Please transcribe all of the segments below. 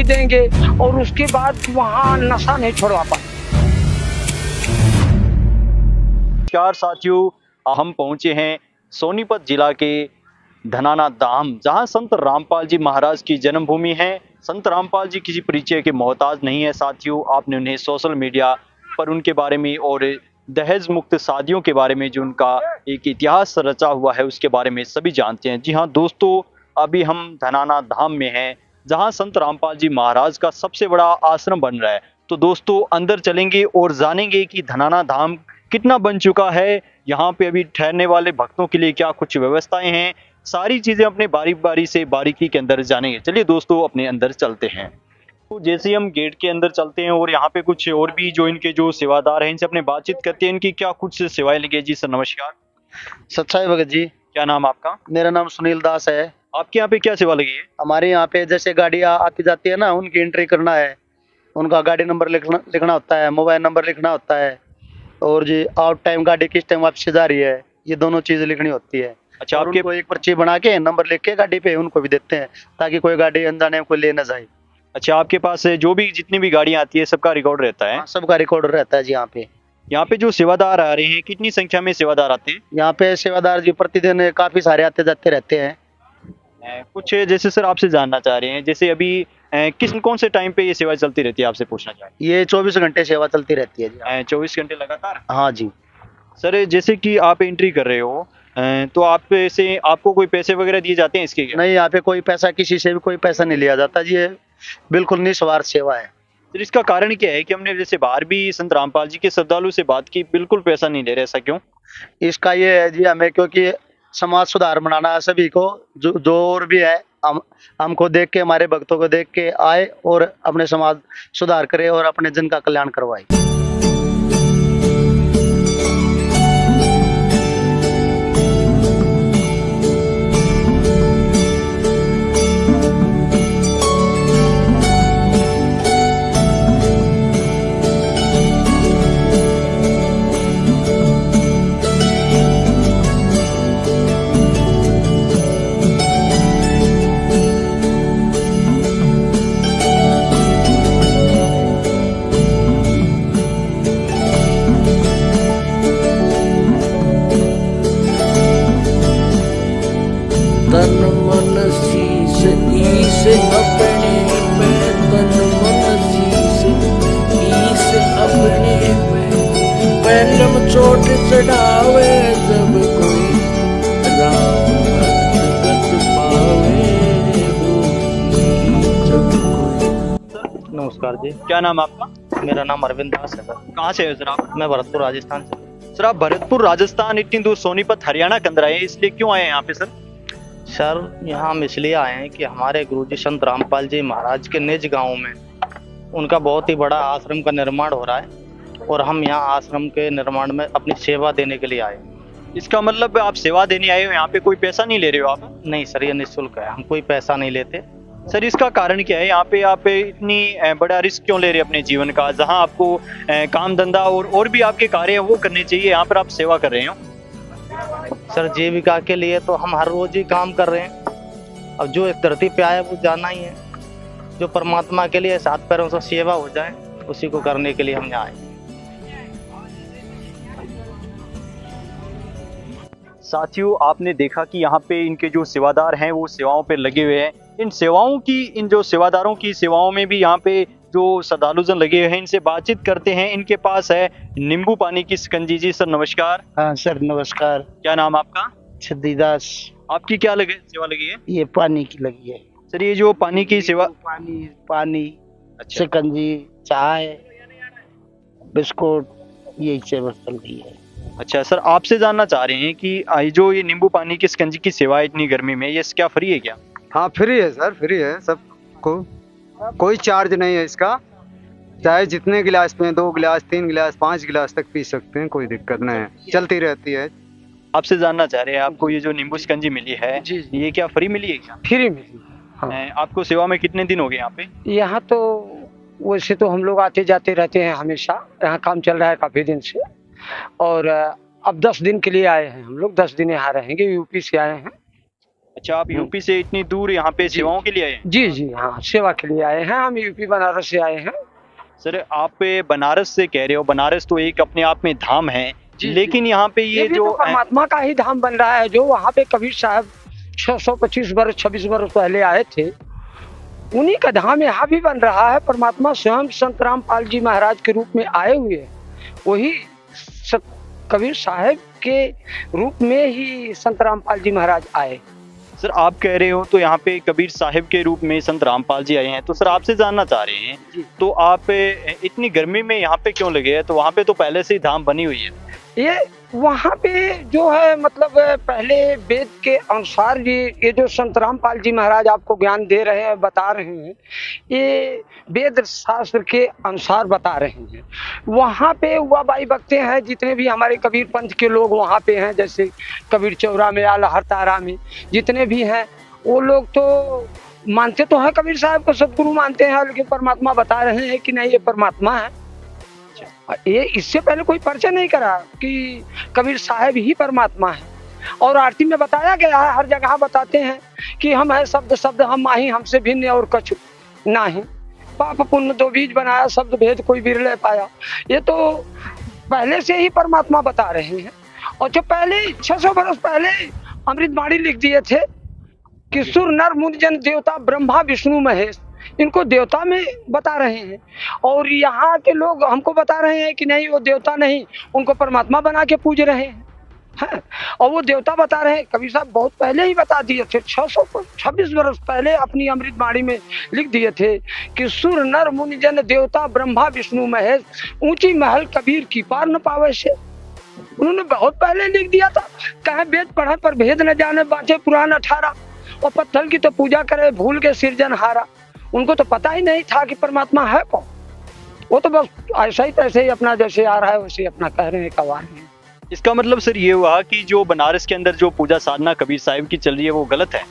देंगे और उसके बाद वहाँ नशा नहीं छोड़वा पाए। नमस्कार साथियों, हम पहुंचे हैं सोनीपत जिला के धनाना धाम, जहां संत रामपाल जी महाराज की जन्मभूमि है। संत रामपाल जी किसी परिचय के मोहताज नहीं है साथियों। आपने उन्हें सोशल मीडिया पर उनके बारे में और दहेज मुक्त शादियों के बारे में जो उनका एक इतिहास रचा हुआ है उसके बारे में सभी जानते हैं। जी हाँ दोस्तों, अभी हम धनाना धाम में हैं जहां संत रामपाल जी महाराज का सबसे बड़ा आश्रम बन रहा है। तो दोस्तों अंदर चलेंगे और जानेंगे कि धनाना धाम कितना बन चुका है, यहाँ पे अभी ठहरने वाले भक्तों के लिए क्या कुछ व्यवस्थाएं हैं, सारी चीजें अपने बारी बारी से बारीकी के अंदर जानेंगे। चलिए दोस्तों अपने अंदर चलते हैं। तो जैसे ही हम गेट के अंदर चलते हैं और यहाँ पे कुछ और भी जो इनके जो सेवादार हैं इनसे अपने बातचीत करते हैं, इनकी क्या कुछ सेवाएं लगी है। जी सर नमस्कार। सच्चाई भगत जी। क्या नाम आपका? मेरा नाम सुनील दास है। आपके यहाँ पे क्या सेवा लगी है? हमारे यहाँ पे जैसे गाड़ियाँ आती जाती है ना, उनकी एंट्री करना है, उनका गाड़ी नंबर लिखना होता है, मोबाइल नंबर लिखना होता है, और जी आउट टाइम गाड़ी किस टाइम वापस जा रही है, ये दोनों चीजें लिखनी होती है। अच्छा, और आपके उनको एक पर्ची बना के नंबर लिख के गाड़ी पे उनको भी देते हैं ताकि कोई गाड़ी अनजाने में कोई ले ना जाए। अच्छा, आपके पास जो भी जितनी भी गाड़ियाँ आती है सबका रिकॉर्ड रहता है? हाँ, सबका रिकॉर्ड रहता है जी। यहाँ पे जो सेवादार आ रहे हैं कितनी संख्या में सेवादार आते हैं? यहाँ पे सेवादार जी प्रतिदिन काफी सारे आते जाते रहते हैं। कुछ जैसे सर आपसे जानना चाह रहे हैं, जैसे अभी किस कौन से टाइम पे ये सेवा चलती रहती है, आपसे पूछना चाह रहे ये 24 घंटे सेवा चलती रहती है जी। हैं? 24 घंटे लगातार? हाँ जी। सर जैसे कि आप एंट्री कर रहे हो तो आप से आपको कोई पैसे वगैरह दिए जाते हैं इसके क्या? नहीं, यहाँ पे कोई पैसा, किसी से भी कोई पैसा नहीं लिया जाता जी। ये बिल्कुल निस्वार्थ सेवा है। सर इसका कारण क्या है कि हमने जैसे बाहर भी संत रामपाल जी के श्रद्धालु से बात की, बिल्कुल पैसा नहीं ले रहे, ऐसा क्यों? इसका ये है जी, हमें क्योंकि समाज सुधार बनाना है सभी को, जो और भी है, हमको देख के, हमारे भक्तों को देख के आए और अपने समाज सुधार करे और अपने जन का कल्याण करवाए। तन मन शीस ईस अपने में, तन मन शीस ईस अपने में, पैरम चोट चढ़ावे जब कोई, राम भक्त पावे जब कोई। नमस्कार जी। क्या नाम आपका? मेरा नाम अरविंद दास है सर। कहाँ से है सर आप? मैं भरतपुर राजस्थान से। सर आप भरतपुर राजस्थान, इतनी दूर सोनीपत हरियाणा के अंदर आए, इसलिए क्यों आए हैं यहाँ पे सर? सर यहाँ हम इसलिए आए हैं कि हमारे गुरुजी संत रामपाल जी महाराज के निज गांव में उनका बहुत ही बड़ा आश्रम का निर्माण हो रहा है और हम यहाँ आश्रम के निर्माण में अपनी सेवा देने के लिए आए। इसका मतलब आप सेवा देने आए हो, यहाँ पे कोई पैसा नहीं ले रहे हो आप? नहीं सर, ये निःशुल्क है, हम कोई पैसा नहीं लेते। सर इसका कारण क्या है, यहाँ पे आप इतनी बड़ा रिस्क क्यों ले रहे हैं अपने जीवन का, जहाँ आपको काम धंधा और भी आपके कार्य हैं वो करने चाहिए, यहाँ पर आप सेवा कर रहे हो? सर जीविका के लिए तो हम हर रोज ही काम कर रहे हैं। अब जो इस धरती पे आया वो जाना ही है, जो परमात्मा के लिए सात पैरों से सेवा हो जाए उसी को करने के लिए हम यहाँ आए। साथियों आपने देखा कि यहाँ पे इनके जो सेवादार हैं वो सेवाओं पे लगे हुए हैं। इन सेवाओं की, इन जो सेवादारों की सेवाओं में भी यहाँ पे जो श्रद्धालुजन लगे हुए हैं इनसे बातचीत करते हैं। इनके पास है नींबू पानी की शिकंजी। जी सर नमस्कार। हाँ सर नमस्कार। क्या नाम आपका? सिद्धिदास। आपकी क्या सेवा लगी है? ये पानी की लगी है सर। ये जो पानी की सेवा, पानी अच्छा, शिकंजी, चाय, बिस्कुट, यही सेवा चल रही है। अच्छा सर आपसे जानना चाह रहे हैं कि जो ये नींबू पानी की शिकंजी की सेवा है इतनी गर्मी में, ये क्या फ्री है क्या? हाँ फ्री है सर, फ्री है सबको, कोई चार्ज नहीं है इसका। चाहे जितने गिलास पिए, 2 गिलास, 3 गिलास, 5 गिलास तक पी सकते हैं, कोई दिक्कत नहीं है, चलती रहती है। आपसे जानना चाह रहे हैं, आपको ये जो नींबू शिकंजी मिली है जी। ये क्या फ्री मिली है क्या? फ्री मिली। हाँ। आपको सेवा में कितने दिन हो गए यहाँ पे? यहाँ तो वैसे तो हम लोग आते जाते रहते हैं हमेशा, यहाँ काम चल रहा है काफी दिन से, और अब 10 दिन के लिए आए हैं हम लोग। 10 दिन यहाँ रहेंगे, यूपी से आए हैं। अच्छा, आप यूपी से इतनी दूर यहाँ पे सेवाओं के लिए आए हैं? जी जी हाँ, सेवा के लिए आए हैं, हम यूपी बनारस से आए हैं। सर, आप बनारस से कह रहे हो, बनारस तो एक अपने आप में धाम है, जी, लेकिन यहाँ पे ये भी जो तो परमात्मा का ही धाम बन रहा है। जो वहाँ पे कबीर साहब 625 वर्ष 26 वर्ष पहले आए थे, उन्हीं का धाम यहाँ भी बन रहा है। परमात्मा स्वयं संत रामपाल जी महाराज के रूप में आए हुए हैं। वही कबीर साहब के रूप में ही संत रामपाल जी महाराज आए। सर, आप कह रहे हो तो यहाँ पे कबीर साहिब के रूप में संत रामपाल जी आए हैं, तो सर आपसे जानना चाह रहे हैं, जी। तो आप इतनी गर्मी में यहाँ पे क्यों लगे हैं? तो वहाँ पे तो पहले से ही धाम बनी हुई है। ये वहाँ पे जो है मतलब पहले वेद के अनुसार ये जो संत रामपाल जी महाराज आपको ज्ञान दे रहे हैं, बता रहे हैं, ये वेद शास्त्र के अनुसार बता रहे हैं। वहाँ पे हुआबाई बकते हैं जितने भी हमारे कबीर पंथ के लोग वहाँ पे हैं, जैसे कबीर चौरा में, लहर तारा में जितने भी हैं, वो लोग तो मानते तो हैं कबीर साहब को, सदगुरु मानते हैं, लेकिन परमात्मा बता रहे हैं कि नहीं ये परमात्मा है। ये इससे पहले कोई परिचय नहीं करा कि कबीर साहब ही परमात्मा है। और आरती में बताया गया है, हर जगह बताते हैं कि हम है शब्द शब्द हम माही, हमसे भिन्न और कछु नाही, पाप पुण्य दो बीज बनाया, शब्द भेद कोई बिरले पाया। ये तो पहले से ही परमात्मा बता रहे हैं। और जो पहले 600 वर्ष पहले अमृतवाणी लिख दिए थे कि सुर नर मुनि जन देवता ब्रह्मा विष्णु महेश, इनको देवता में बता रहे हैं। और यहाँ के लोग हमको बता रहे हैं कि नहीं वो देवता नहीं, उनको परमात्मा बना के पूज रहे हैं। और वो देवता बता रहे हैं। कबीर साहब बहुत पहले ही बता दिए थे, 626 वर्ष पहले अपनी अमृतवाणी में लिख दिए थे कि सुर नर मुनि जन देवता ब्रह्मा विष्णु महेश, ऊंची महल कबीर की पार न पावे से। उन्होंने बहुत पहले लिख दिया था। कहे वेद पढ़े पर भेद न जाने, बाँचे पुराण 18, और पत्थर की तो पूजा करे भूल के सिरजनहारा। उनको तो पता ही नहीं था कि परमात्मा है कौन। वो तो बस ऐसा ही तैसे ही अपना जैसे आ रहा है वैसे अपना कह रहे हैं, कवा रहे हैं। इसका मतलब सर ये हुआ कि जो बनारस के अंदर जो पूजा साधना कबीर साहिब की चल रही है वो गलत है?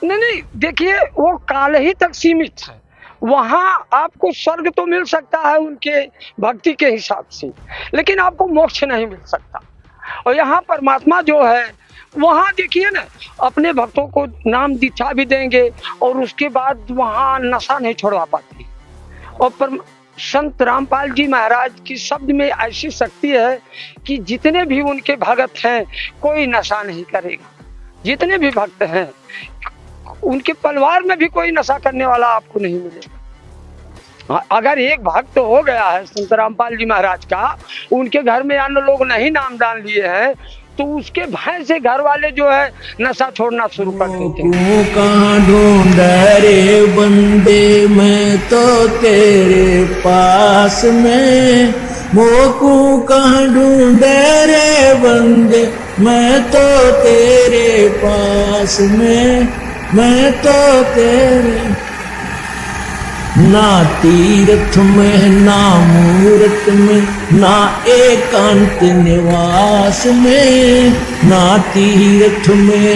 नहीं, देखिए वो काल ही तक सीमित है। वहाँ आपको स्वर्ग तो मिल सकता है उनके भक्ति के हिसाब से, लेकिन आपको मोक्ष नहीं मिल सकता। और यहाँ परमात्मा जो है, वहाँ देखिए ना, अपने भक्तों को नाम दीक्षा भी देंगे और उसके बाद वहाँ नशा नहीं छोड़वा पाते। और संत रामपाल जी महाराज की शब्द में ऐसी शक्ति है कि जितने भी उनके भक्त हैं कोई नशा नहीं करेगा। जितने भी भक्त हैं उनके परिवार में भी कोई नशा करने वाला आपको नहीं मिलेगा। अगर एक भक्त हो गया है संत रामपाल जी महाराज का, उनके घर में अन्य लोग नहीं नामदान लिए हैं, तो उसके भय से घर वाले जो है नशा छोड़ना शुरू कर देते हैं। कहाँ ढूंढ रे बंदे, मैं तो तेरे पास में, मोकू कहाँ ढूंढ रे बंदे, मैं तो तेरे पास में, मैं तो तेरे। ना तीर्थ में ना मूर्त में, ना एकांत निवास में, ना तीर्थ में